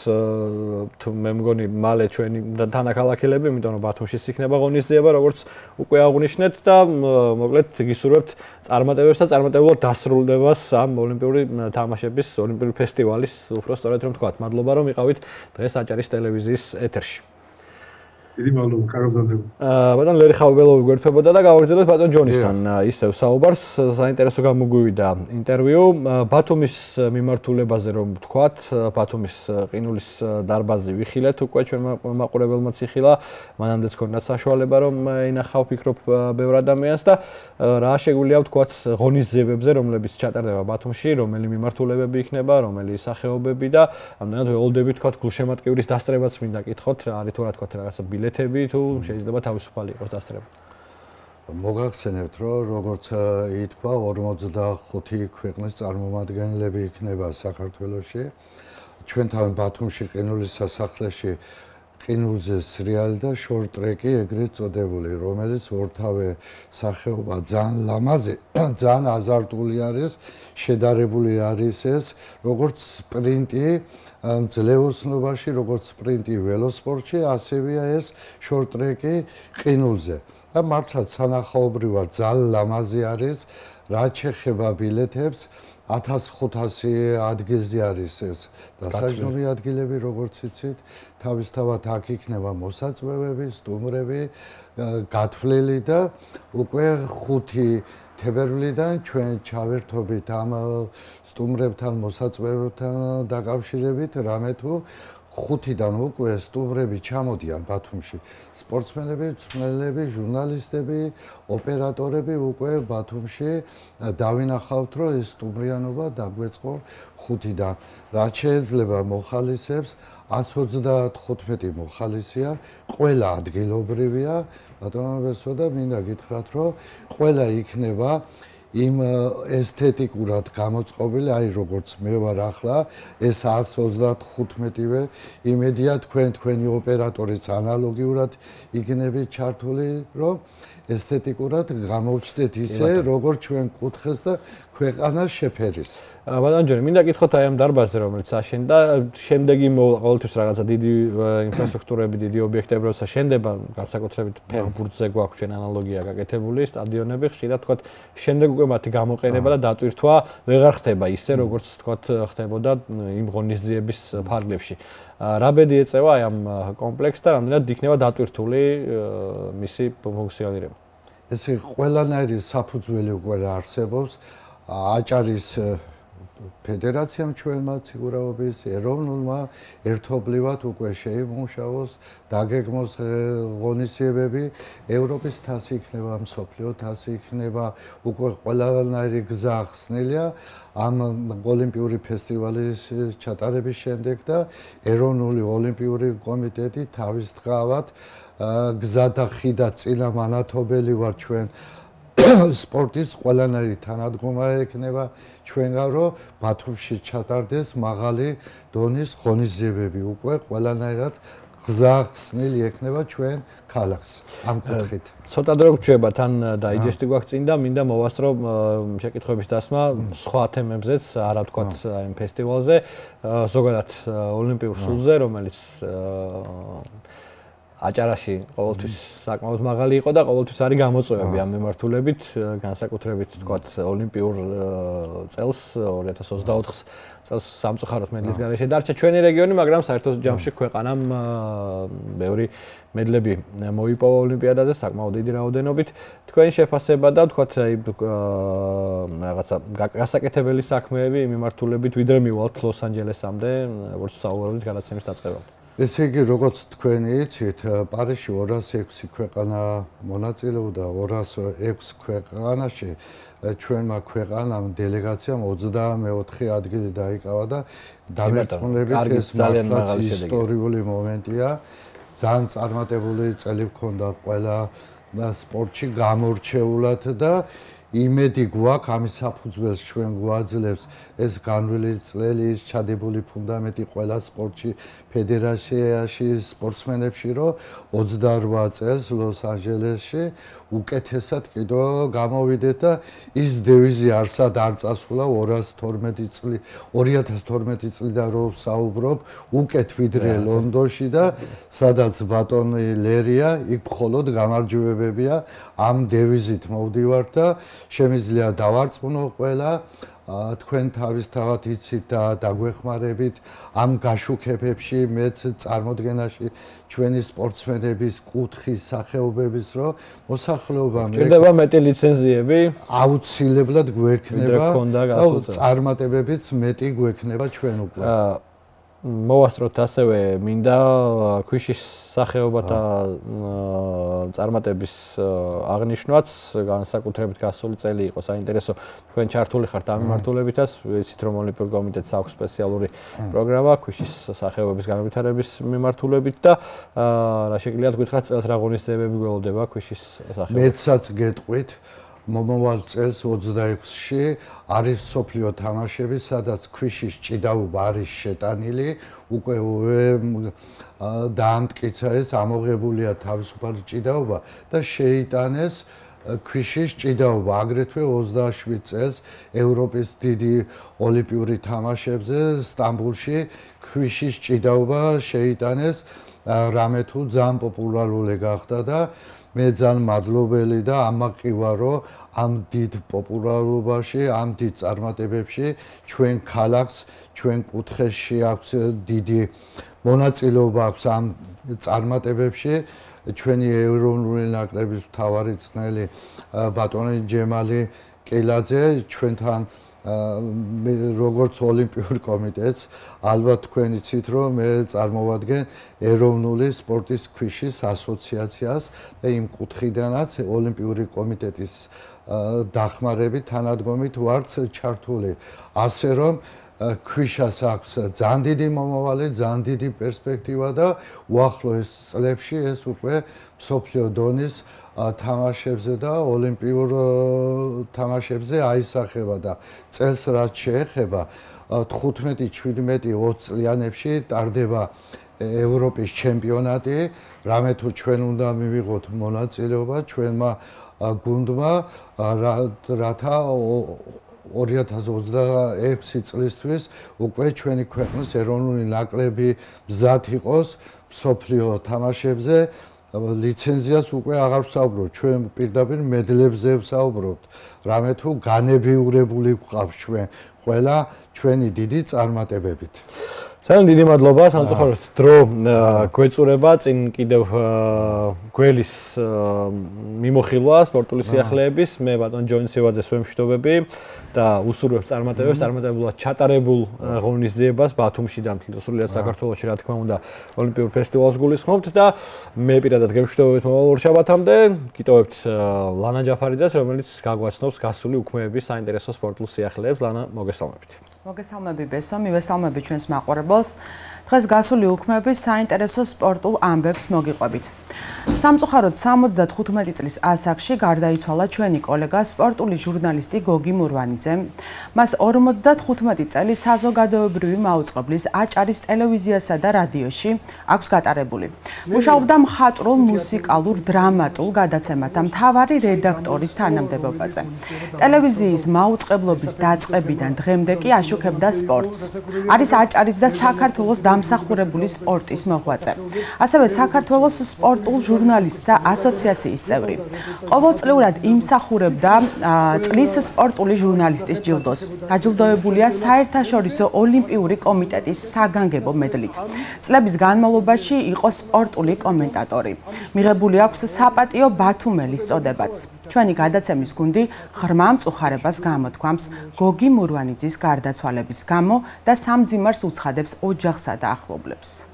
მე მგონი მალე ჩვენი თანაქალაქელები, იმიტომ რომ ბათუმშიც იქნება ღონისძიება, როგორც უკვე აღნიშნეთ და მოკლედ გისურვებთ წარმატებებს და წარმატებულად დასრულებას ამ ოლიმპიური თამაშების, ოლიმპიური ფესტივალის, უფრო სწორედ რომ ვთქვათ. მადლობა რომ იყავით დღეს აჭარის ტელევიზიის ეთერში. დიდი მადლობა, კარგად. ბატონ ლერი ხავბელოვი გვერდთვებოდა და გავაგრძელებთ ბატონ ჯონისთან ისევ საუბარს. საინტერესო გამოგვივიდა ინტერვიუ ბათუმის მიმართულებაზე რომ ვთქვათ, ბათუმის ყინულის დარბაზი ვიხილეთ უკვე ჩვენმა მაყურებელმაც იხილა, მანამდეც ქონდათ საშუალება რომ ინახავ ფიქრობ ბევრ ადამიანს და რა შეგვიძლია ვთქვათ ღონისძიებებზე, რომლებიც ჩატარდება ბათუმში, რომელი მიმართულებები იქნება, რომელი სახეობები და ამდენად ველოდებით ვთქვათ გულშემატკივრის დასწრებაც მინდა კითხოთ, არის თუ რა თქვათ რაღაცა ბილეთები თუ შეიძლება თავისუფალი იყოს დასწრება. მოგახსენებთ, რომ როგორც ითქვა 45 ქვეყნის წარმომადგენლები იქნება საქართველოში. ჩვენთან ბათუმში ყინულის სასახლეში ყინულზე სრიალი და შორტ-ტრეკი ეგრეთ წოდებული, რომელიც ორთავე სახეობა ძალიან ლამაზი, ძალიან აზარტული არის, შედარებული არის ეს, როგორც სპრინტი ძლევოსნობაში, როგორც სპრინტი ველოსპორტში, ასევეა ეს შორტ-ტრეკი ყინულზე. და მართლაც სანახაობრივად ძალიან ლამაზი არის, რაც შეეხება ბილეთებს 1500 ადგილზე არის ეს დასაჯნობი ადგილები, როგორც იცით, თავისთავად აქ იქნება მოსაწვევები, სტუმრები, გათვლილი და უკვე 5 თებერვლიდან ჩვენ ჩავერთობით ამ სტუმრებთან, მოსაწვევებთან დაკავშირებით, რამე თუ 5-დან უკვე სტუმრები ჩამოდიან ბათუმში. სპორტსმენები, მსმენელები, ჟურნალისტები, ოპერატორები უკვე ბათუმში დავინახავთ, რომ ეს სტუმრიანობა დაგვეწყო 5-დან. რაც შეიძლება მოხალისებს 135 მოხალისეა, ყველა ადგილობრივია, ბატონებესო და მინდა გითხრათ, რომ ყველა იქნება იმ ესთეტიკურად გამოწყობილი, აი როგორც მე ვარ ახლა, ეს 135-ვე, იმედია თქვენი ოპერატორიც ანალოგიურად იქნებით ჩართული, რომ ესთეტიკურად გამოვჩნდეთ ისე, როგორც ჩვენ კუთხეს და ქვეყანას შეფერის. ბატონ ჯონი, მინდა კითხოთ აი ამ დარბაზზე, რომელიც აშენდა, შემდეგი ყოველთვის რაღაცა დიდი ინფრასტრუქტურები, დიდი ობიექტები, როცა შენდება, განსაკუთრებით ფეხბურთზე გვაქვს ჩვენ ანალოგია გაკეთებული, სტადიონები, ხშირად თქვათ, შემდეგ უკვე მათი გამოყენება და დატვირთვა ვეღარ ხდება ისე, როგორც თქვათ, ხდებოდა იმ ღონისძიების ფარგლებში. რა ბედი ეწევა აი ამ კომპლექსს და რამდენად იქნება დატვირთული მისი ფუნქციონირება? ესე ყველანაირი საფუძველი უკვე არსებობს აჭარის ფედერაციამ ჩვენმა ციგურაობის ეროვნულმა ერთობლივად უკვე შეიმუშაოს, დაგეგმოს ღონისძიებები, ევროპის თასი იქნება, მსოფლიო თასი იქნება, უკვე ყველანაირი გზა ახსნილია ამ ოლიმპიური ფესტივალის ჩატარების შემდეგ და ეროვნული ოლიმპიური კომიტეტი თავის ტყავად გზა და ხიდა წინა მანათობელი ვარ ჩვენ სპორტის ყველანაირი თანადგომარი ექნება ჩვენგან რომ ბათუმში ჩატარდეს მაღალი დონის ღონისძიებები უკვე ყველანაირად გზახსნილი ექნება ჩვენ ქალაქს ამ კუთხით. ცოტა დრო გრჩება თან დაიჯესტი გვაქვს წინ და მინდა მოვასწრო შეკითხვების დასმა სხვა თემებზეც, არა ვთქვათ იმ ფესტივალზე, ზოგადად ოლიმპიურ სულზე, რომელიც აჭარაში ყოველთვის საკმაოდ მაღალი იყო და ყოველთვის არის გამოწვევები ამ მიმართულებით, განსაკუთრებით ვთქვათ ოლიმპიურ წელს 2024 წელს სამწუხაროდ მედლის გარეშე დარჩა ჩვენი რეგიონი, მაგრამ საერთოდ ჯამში ქვეყანამ ბევრი მედლები მოიპოვა ოლიმპიადაზე საკმაოდ დიდი რაოდენობით. თქვენი შეფასება და ვთქვათ რაღაცა გასაკეთებელი საქმეები იმ მიმართულებით ვიდრე მივალთ ლოს-ანჯელესამდე, როგორც საუბრობთ გადაცემის დაწყებამდე. ესე იგი, როგორც თქვენი იცით, პარიზში 206 ქვეყანა მონაწილეობდა, 206 ქვეყანაში ჩვენმა ქვეყანამ დელეგაციამ 24 ადგილი დაიკავა და დამერწმუნებით ეს მართლაც ისტორიული მომენტია. ძალიან წარმატებული წელი გქონდა ყველა სპორტში გამორჩეულად და იმედი გვაქვს ამის საფუძველს ჩვენ გვაძლევს ეს განვლილი წელი, ის ჩადებული ფუნდამენტი ყველა სპორტში ფედერაციაში სპორტსმენებში, რომ 28 წელს ლოს-ანჯელესში უკეთესად კიდო გამოვიდეთ და ის დევიზი არსად არ წასულა 2012 წლიდან რომ საუბრობ, უკეთ ვიდრე ლონდონში და სადაც ბატონი ლერია, იქ მხოლოდ გამარჯვებებია, ამ დევიზით მოვდივართ და შემიძლია დავარწმუნო ყველა თქვენ თავისთავად იცით და დაგვეხმარებით ამ გაშუქებებში მეც წარმოდგენაში ჩვენი სპორტსმენების კუთხის სახეობების რომ მოსახლეობა მეკდება მეტი ლიცენზიები აუცილებლად გვექნება და წარმატებებიც მეტი გვექნება ჩვენ უკვე მოვასწროთ ასევე მინდა ქვიშის სახეობათა წარმატების აღნიშვნაც განსაკუთრებით გასული წელი იყო საინტერესო თქვენ ჩართული ხართ ამ მიმართულებითაც ვიცით რომ ოლიმპიურ კომიტეტს აქვს სპეციალური პროგრამა ქვიშის სახეობების განვითარების მიმართულებით და რა შეგიძლიათ გითხრათ წელს რა ღონისძიებები გველოდება ქვიშის სახეობაზე მეცაც გეტყვით მომავალ წელს 26-ში არის სოფლიო თამაშები, სადაც ქვიშის ჭიდაობა არის შეტანილი, უკვე დაამტკიცა ეს ამოღებულია თავისუფალი ჭიდაობა და შეიტანეს ქვიშის ჭიდაობა. აგრეთვე 27 წელს ევროპის დიდი ოლიმპიური თამაშებზე სტამბულში ქვიშის ჭიდაობა შეიტანეს, რამე თუ ძალიან პოპულარული გახდა და მე ძალიან მადლობელი და ამაყივა რომ ამ დიდ პოპულარობაში, ამ დიდ წარმატებებში ჩვენ ქალაქს, ჩვენ კუთხეში აქვს დიდი მონაწილეობა აქვს ამ წარმატებებში. ჩვენი ეროვნული ნაკრების მთავარი წვრთნელი ბატონი ჯემალი კილაძე ჩვენთან როგორც ოლიმპიურ კომიტეტს ალბათ თქვენ იცით რომ მე წარმოვადგენ ეროვნული სპორტის ქვიშის ასოციაციას და იმ კუთხიდანაც ოლიმპიური კომიტეტის დახმარებით თანადგომით ვართ ჩართული ასე რომ ქვიშას აქვს ძალიან დიდი მომავალი, ძალიან დიდი პერსპექტივა და უახლოეს წლებში ეს უკვე მსოფლიო დონის თამაშებზე და ოლიმპიურ თამაშებზე აისახება და წელს რაც შეეხება 15-17-20 წლიანებში ტარდება ევროპის ჩემპიონატი, რამე თუ ჩვენ უნდა მივიღოთ მონაწილეობა ჩვენმა გუნდმა რათა 2026 წლისთვის უკვე ჩვენი ქვეყნის ეროვნული ნაკრები მზად იყოს მსოფლიო თამაშებზე ლიცენზიას უკვე აღარ ვსაუბრობთ, ჩვენ პირდაპირ მედლებზე ვსაუბრობთ, რამე თუ განებიურებული გვყავს ჩვენ ყველა ჩვენი დიდი წარმატებებით. ძალიან დიდი მადლობა, სამწუხაროდ დრო გვეწურება, წინ კიდევ გველის მიმოხილვა სპორტული სიახლეების, მე ბატონ ჯონ სევაძეს ვემშვიდობები და უსურვებ წარმატებულად ჩატარებულ ღონისძიებას ბათუმში და სრულიად საქართველოში, რა თქმა უნდა, ოლიმპიურ ფესტივალს გულისხმობთ და მე პირადად გემშვიდობებით მომავალ ორშაბათამდე, გიტოვებთ ლანა ჯაფარიძეს, რომელიც გაგვაცნობს გასული უქმეების საინტერესო სპორტულ სიახლეებს. ლანა, მოგესალმებით. მოგესალმები ბესო, მივესალმები ჩვენს მაყურებელს. დღეს გასული უქმების საინტერესო სპორტულ ამბებს მოგიყვებით. სამწუხაროდ 75 წლის ასაკში გარდაიცვალა ჩვენი კოლეგა სპორტული ჟურნალისტი გოგი მურვანიძე. მას 55 წელი საზოგადოებრივი მაუწყებლის აჭარის ტელევიზიასა და რადიოში აქვს გატარებული. მუშაობდა მხატვრულ, მუსიკალურ, დრამატულ გადაცემათა მთავარი რედაქტორის თანამდებობაზე. ტელევიზიის მაუწყებლობის დაწყებიდან დღემდე კი აშუქებდა სპორტს. არის აჭარის და საქართველოს დამსახურებული სპორტის მოღვაწე. ასევე საქართველოს სპორტულ ჟურნალისტთა ასოციაციის წევრი. ყოველწლიურად იმსახურებდა წლის სპორტული ჟურნალისტის ჯილდოს. დაჯილდოებულია საერთაშორისო ოლიმპიური კომიტეტის საგანგებო მედლით. წლების განმავლობაში იყო სპორტული კომენტატორი. მიღებული აქვს საპატიო ბათუმელის წოდებაც. ჩვენი გადაცემის გუნდი ღრმა მწუხარებას გამოთქვამს გოგი მურვანიძის გარდაცვალების გამო და სამძიმარს უცხადებს ოჯახსა და ახლობლებს.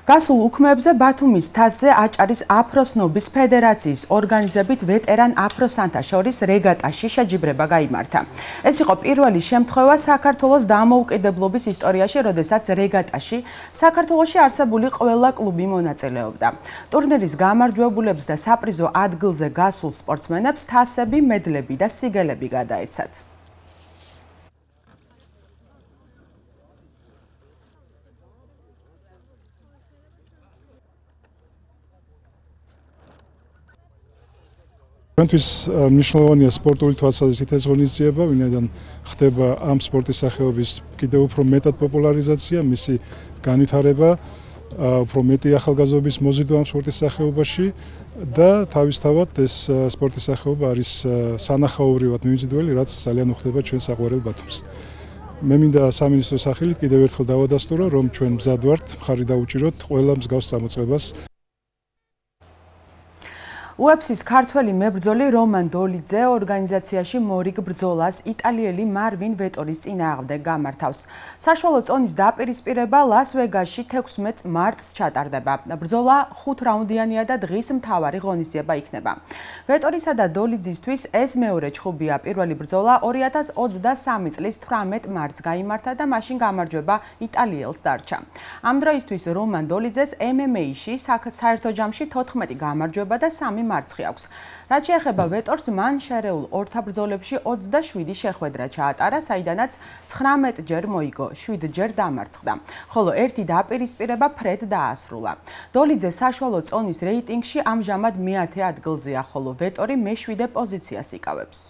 გასულ უქმებზე ბათუმის თასზე აჭარის აფროსნობის ფედერაციის ორგანიზებით ვეტერან აფროსანთა შორის რეგატაში შეჯიბრება გაიმართა. ეს იყო პირველი შემთხვევა საქართველოს დამოუკიდებლობის ისტორიაში, როდესაც რეგატაში საქართველოში არსებული ყველა კლუბი მონაწილეობდა. ტურნირის გამარჯვებულებს და საპრიზო ადგილზე გასულ სპორტსმენებს თასები, მედლები და სიგელები გადაეცათ. ჩვენთვის მნიშვნელოვანია სპორტული თვალსაზრისით ეს ღონისძიება, ვინაიდან ხდება ამ სპორტის სახეობის კიდევ უფრო მეტად პოპულარიზაცია, მისი განვითარება, უფრო მეტი ახალგაზრდობის მოზიდვა ამ სპორტის სახეობაში და თავისთავად ეს სპორტის სახეობა არის სანახაობრივად მიმზიდველი, რაც ძალიან უხდება ჩვენ საყვარელ ბათუმს. მე მინდა სამინისტროს სახელით კიდევ ერთხელ დავადასტურო, რომ ჩვენ მზად ვართ მხარი დაუჭიროთ ყველა მსგავს წამოწყებას. UFC-ს ქართველი მებრძოლი რომან დოლიძე ორგანიზაციაში მორიგ ბრძოლას იტალიელი მარვინ ვეტორის წინააღმდეგ გამართავს. საშუალო წონის დაპირისპირება ლას-ვეგასში 16 მარტს ჩატარდება. ბრძოლა 5 რაუნდიანია და დღის მთავარი ღონისძიება იქნება. ვეტორისა და დოლიძისთვის ეს მეორე ჩხუბია. პირველი ბრძოლა 2023 წლის 18 მარტს გაიმართა და მაშინ გამარჯვება იტალიელს დარჩა. ამ დროისთვის რომან დოლიძეს MMA-ში საერთო ჯამში 14 გამარჯვება და 3 მარცხი აქვს. რაც შეეხება ვეტორს, მან შერეულ ორთაბრძოლებში 27 შეხვედრა ჩაატარა, საიდანაც 19 ჯერ მოიგო, 7 ჯერ დამარცხდა. ხოლო ერთი დაპირისპირება ფრედ დაასრულა. დოლიძე საშუალო წონის რეიტინგში ამჟამად მე-10 ადგილზეა, ხოლო ვეტორი მე-7 პოზიციას იკავებს.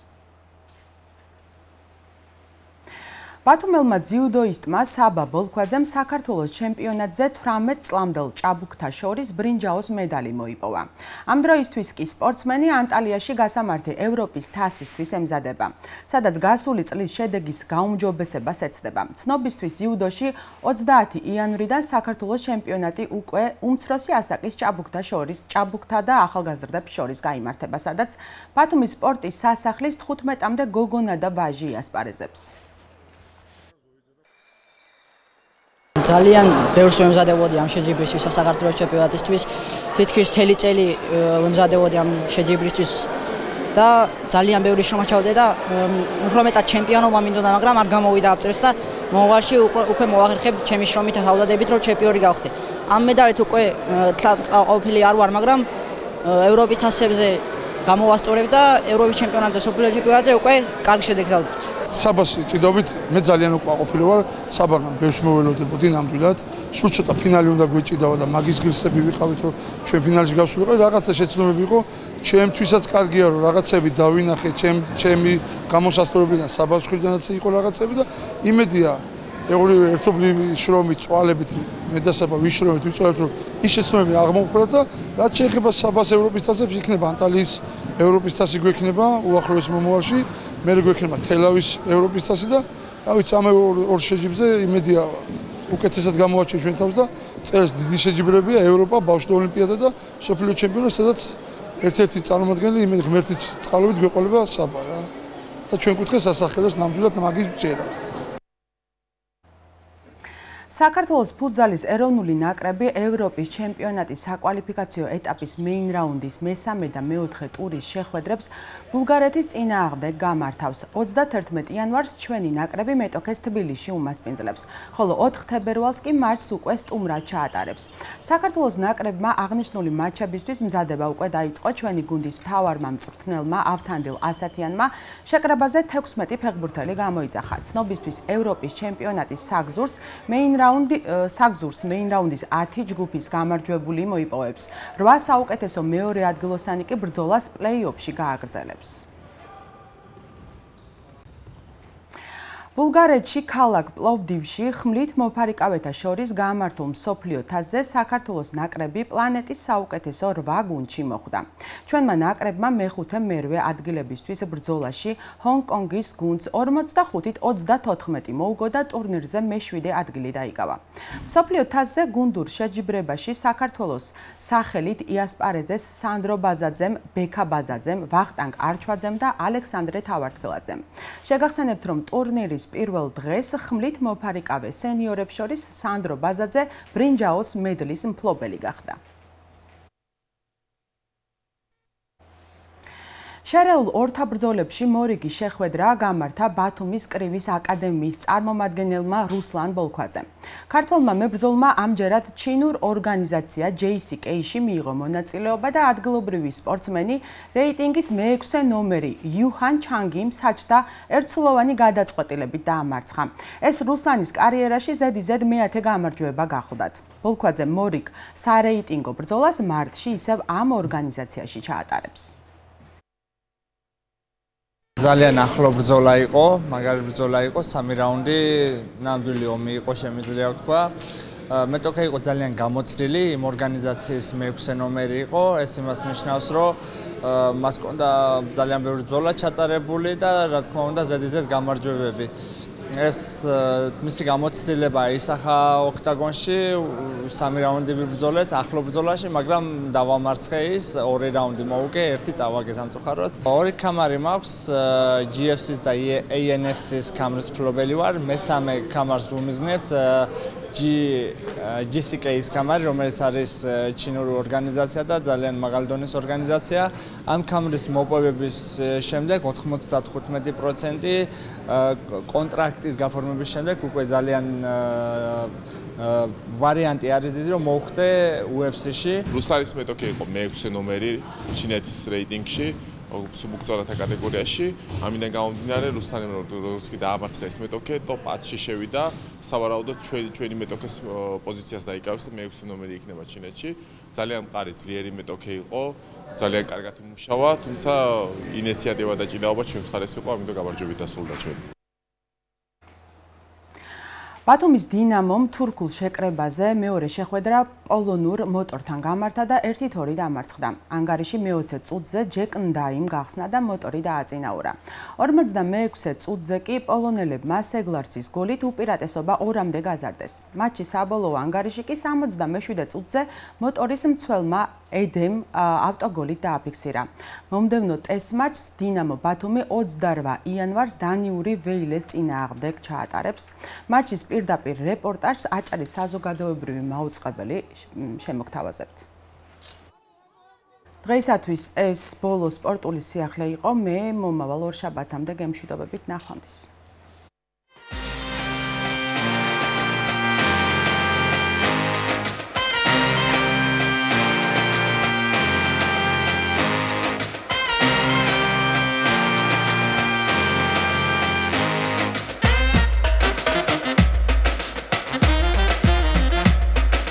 ბათუმელმა ძიუდოისტმა საბა ბოლქვაძემ საქართველოს ჩემპიონატზე 18 წლამდელ ჭაბუკთა შორის ბრინჯაოს მედალი მოიპოვა. ამ დროისთვის კი სპორტსმენი ანტალიაში გასამართი ევროპის თასისთვის ემზადება, სადაც გასული წლის შედეგის გაუმჯობესებას ეცდება. ცნობისთვის ძიუდოში 30 იანვრიდან საქართველოს ჩემპიონატი უკვე უმცროსი ასაკის ჭაბუკთა და ახალგაზრდებს შორის გაიმართება, სადაც ბათუმის სპორტის სასახლის 15-მდე გოგონა და ვაჟი იასპარეზებს. ძალიან ბევრს ვემზადებოდი ამ შეჯიბრისთვის, საქართველოს ჩემპიონატისთვის. თითქმის მთელი წელი ვემზადებოდი ამ შეჯიბრისთვის და ძალიან ბევრი შრომა ჩავდე და უფრო მეტად ჩემპიონობა მინდოდა, მაგრამ არ გამოვიდა ამ წელს და მომავალში უკვე მოვახერხებ ჩემი შრომით და თავდადებით, რომ ჩემპიონი გავხდე. ამ მედალით უკვე ყოფილი არ ვარ, მაგრამ ევროპის თასებზე გამოვასწორებ და ევროპის ჩემპიონატზე, სოფლიო ჩემპიონატზე უკვე კარგი შედეგი დავდოთ. საბას ჭიდობით მე ძალიან უკმაყოფილი ვარ, საბაგან ბევრს მოველოდებოდი ნამდვილად. სულ ცოტა ფინალი უნდა გვეჭიდავა და მაგის ღირსები ვიყავით, რომ ჩვენ ფინალში გავსულიყო, რაღაცა შეცდომები იყო. ჩემთვისაც კარგია, რომ რაღაცები დავინახე, ჩემი გამოსასწორებიდან საბას მხრიდანაც იყო რაღაცები და იმედია ევროპული ერთობლივი შრომით, წვალებით მე და საბა ვიშრომეთ, ვიწვევთ, რომ ის შეცდომები აღმოვხვრათ და რაც შეეხება საბას ევროპის თასებს, იქნება ანტალიის ევროპის თასი გვექნება უახლოეს მომავალში. მე გვექნება თელავის ევროპის თასი და რა ვიცი ამ ორ შეჯიბრზე იმედია უკეთესად გამოვაჩენ ჩვენ თავს და წელს დიდი შეჯიბრებია ევროპა, ბავშვთა ოლიმპიადა და სოფლიო ჩემპიონატი, სადაც ერთ-ერთი წარმომადგენელი იმედი ღმერთის წყალობით გვეყოლება საბა რა. და ჩვენ კუთხეს ასახელებს ნამდვილად მაგის ბჭერა. საქართველოს ფუტზალის ეროვნული ნაკრები ევროპის ჩემპიონატის საკვალიფიკაციო ეტაპის მეინ რაუნდის მესამე და მეოთხე ტურის შეხვედრებს ბულგარეთის წინააღმდეგ გამართავს. 31 იანვარს ჩვენი ნაკრები მეტოქეს თბილისში უმასპინძლებს, ხოლო 4 თებერვალს კი მატჩს უკვე სტუმრად ჩაატარებს. საქართველოს ნაკრებმა აღნიშნული მატჩებისთვის მზადება უკვე დაიწყო. ჩვენი გუნდის მთავარმა მწვრთნელმა ავთანდილ ასათიანმა შეკრებაზე 16 ფეხბურთელი გამოიძახა. ცნობისთვის ევროპის ჩემპიონატის საგზურს მეინ რაუნდის 10 ჯგუფის გამარჯვებული მოიპოვებს. 8 საუკეთესო მეორე ადგილოსანი კი ბრძოლას პლეი-ოფში გააგრძელებს. ბულგარეთში ქალაქ პლოვდივში ხმლით მოფარიკავეთა შორის გამართულ მსოფლიო თასზე საქართველოს ნაკრები პლანეტის საუკეთესო 8 გუნდში მოხვდა. ჩვენმა ნაკრებმა მეხუთე მერვე ადგილებისთვის ბრძოლაში ჰონგ-კონგის გუნდს 45-34 მოუგო და ტურნირზე მე-7 ადგილი დაიკავა. მსოფლიო თასზე გუნდურ შეჯიბრებაში საქართველოს სახელით იასპარეზეს სანდრო ბაზაძემ, ბექა ბაზაძემ, ვახტანგ არჩვაძემ და ალექსანდრე თავართქელაძემ. შეგახსენებთ, რომ ტურნირის პირველ დღეს ხმლით მოფარიკავე სენიორებს შორის სანდრო ბაზაძე ბრინჯაოს მედლის მფლობელი გახდა. შერეულ ორთა ბრძოლებში მორიგი შეხვედრა გამართა ბათუმის კრივის აკადემიის წარმომადგენელმა რუსლან ბოლქვაძემ. ქართველმა მებრძოლმა ამჯერად ჩინურ ორგანიზაცია JCK-ში მიიღო მონაწილეობა და ადგილობრივი სპორტსმენი რეიტინგის მე-6 ნომერი იუჰან ჩანგიმ საჯდა ერთსულოვანი გადაწყვეტილებით დაამარცხა. ეს რუსლანის კარიერაში ზედიზედ მე-10 გამარჯვება გახლდათ. ბოლქვაძე მორიგ სარეიტინგო ბრძოლას მარტში ისევ ამ ორგანიზაციაში ჩაატარებს. ძალიან ახლო ბრძოლა იყო, მაგარი ბრძოლა იყო, 3 რაუნდი, ნამდვილი ომი იყო, შემიძლია ვთქვა. მეტოქე იყო ძალიან გამოცდილი, იმ ორგანიზაციის მე-6 ნომერი იყო, ეს იმას ნიშნავს, რომ მას ჰქონდა ძალიან ბევრი ბრძოლა ჩატარებული და რა თქმა უნდა ზედიზედ გამარჯვებები. ეს მისი გამოცდილება ისახა ოქტაგონში, 3 რაუნდი ვიბრძოლეთ ახლო ბრძოლაში, მაგრამ დავამარცხე ის, 2 რაუნდი მოვუგე, 1 წავაგე სამწუხაროდ. 2 კამარი მაქვს, GFC-ის და ANFC-ის კამრის მფლობელი ვარ, მესამე კამარს ვუმიზნებთ JCK-ის კამარი, რომელიც არის ჩინური ორგანიზაცია და ძალიან მაღალი დონის ორგანიზაცია. ამ კამრის მოპოვების შემდეგ 95% კონტრაქტის გაფორმების შემდეგ უკვე ძალიან ვარიანტი არის დიდი, რომ მოვხდე UFC-ში. რუსლანის მეტოქე იყო მე-6 ნომერი ჩინეთის რეიტინგში. სუბუქცორათა კატეგორიაში. ამიდან გამომდინარე, რუსლანი როგორც კი დაამარცხა ეს მეტოქე, ტოპ 10-ში შევიდა. სავარაუდოდ ჩვენი მეტოქეს პოზიციას დაიკავეს და მე-6 ნომერი იქნება ჩინეთში. ძალიან მყარი ძლიერი მეტოქე იყო, ძალიან კარგად იმუშავა, თუმცა ინიციატივა და ჭიდაობა ჩვენს მხარეს იყო, ამიტომ გამარჯვებით დასრულდა ჩვენ. ბათუმის დინამომ თურქულ შეკრებაზე მეორე შეხვედრა პოლონურ მოტორთან გამართა და 1-2 დამარცხდა. ანგარიში მე-20 წუთზე ჯეკ ნდაიმ გახსნა და მოტორი დააწინაურა. 46 წუთზე კი პოლონელებმა სეგლარცის გოლით უპირატესობა 2-მდე გაზარდეს. მატჩის საბოლოო ანგარიში კი 77 წუთზე მოტორის მცველმა ედემ ავტოგოლით დააფიქსირა. მომდევნო ტესტ მატჩს დინამო ბათუმი 28 იანვარს დანიური ვეილეს წინააღმდეგ ჩაატარებს. მატჩის პირდაპირ რეპორტაჟს აჭარის საზოგადოებრივი მაუწყებელი შემოგთავაზებთ. დღეისათვის ეს ბოლო სპორტული სიახლე იყო. მე მომავალ ორშაბათამდე გემშვიდობებით, ნახვამდის.